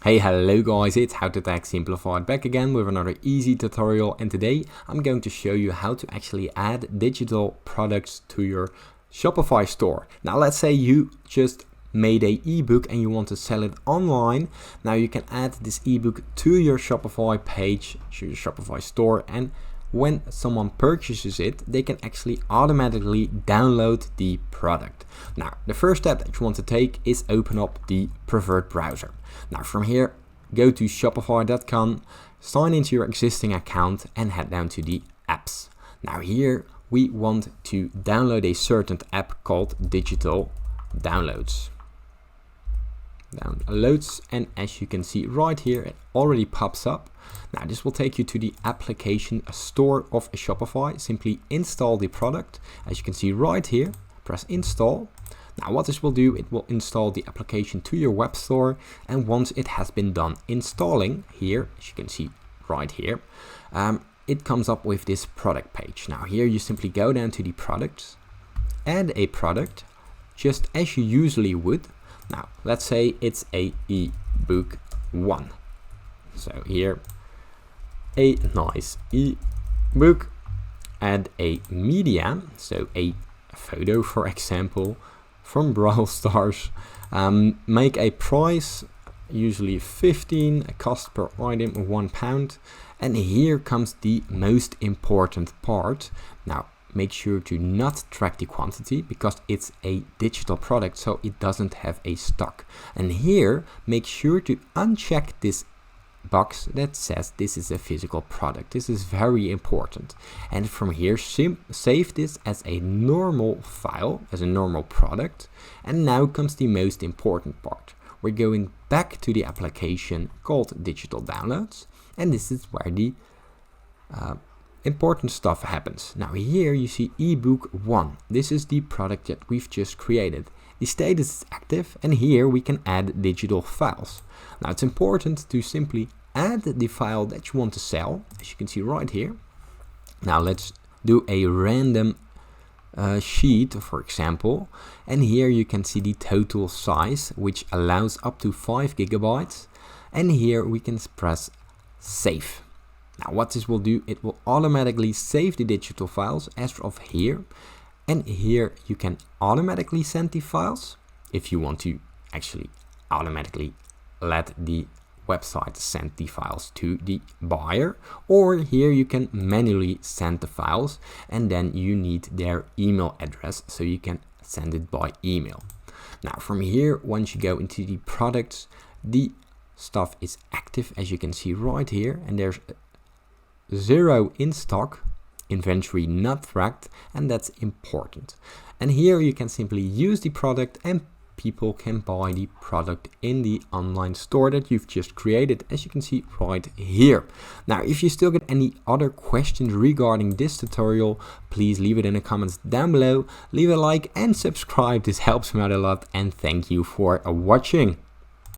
Hey, hello guys, it's How to Tech Simplified back again with another easy tutorial, and today I'm going to show you how to actually add digital products to your Shopify store. Now let's say you just made a ebook and you want to sell it online. Now you can add this ebook to your Shopify page, to your Shopify store, and when someone purchases it, they can actually automatically download the product. Now, the first step that you want to take is open up the preferred browser. Now, from here, go to shopify.com, sign into your existing account and head down to the apps. Now here, we want to download a certain app called Digital Downloads. And as you can see right here, it already pops up. Now this will take you to the application store of Shopify. Simply install the product. As you can see right here, press install. Now what this will do, it will install the application to your web store, and once it has been done installing here, as you can see right here, it comes up with this product page. Now here you simply go down to the products, add a product just as you usually would. Now, let's say it's a ebook 1. So here, a nice ebook, add a media, so a photo, for example, from Brawl Stars. Make a price, usually 15, a cost per item £1. And here comes the most important part. Now, make sure to not track the quantity because it's a digital product, so it doesn't have a stock. And here, make sure to uncheck this box that says this is a physical product. This is very important. And from here, save this as a normal file, as a normal product. And now comes the most important part. We're going back to the application called Digital Downloads, and this is where the important stuff happens. Now here you see ebook 1. This is the product that we've just created. The status is active, and here we can add digital files. Now it's important to simply add the file that you want to sell, as you can see right here. Now let's do a random sheet, for example, and here you can see the total size, which allows up to 5 gigabytes, and here we can press save. Now what this will do, it will automatically save the digital files as of here. And here you can automatically send the files if you want to actually automatically let the website send the files to the buyer. Or here you can manually send the files, and then you need their email address so you can send it by email. Now from here, once you go into the products, the stuff is active, as you can see right here, and there's 0 in stock, inventory not tracked, and that's important. And here you can simply use the product and people can buy the product in the online store that you've just created, as you can see right here. Now if you still get any other questions regarding this tutorial, please leave it in the comments down below. Leave a like and subscribe, this helps me out a lot, and thank you for watching.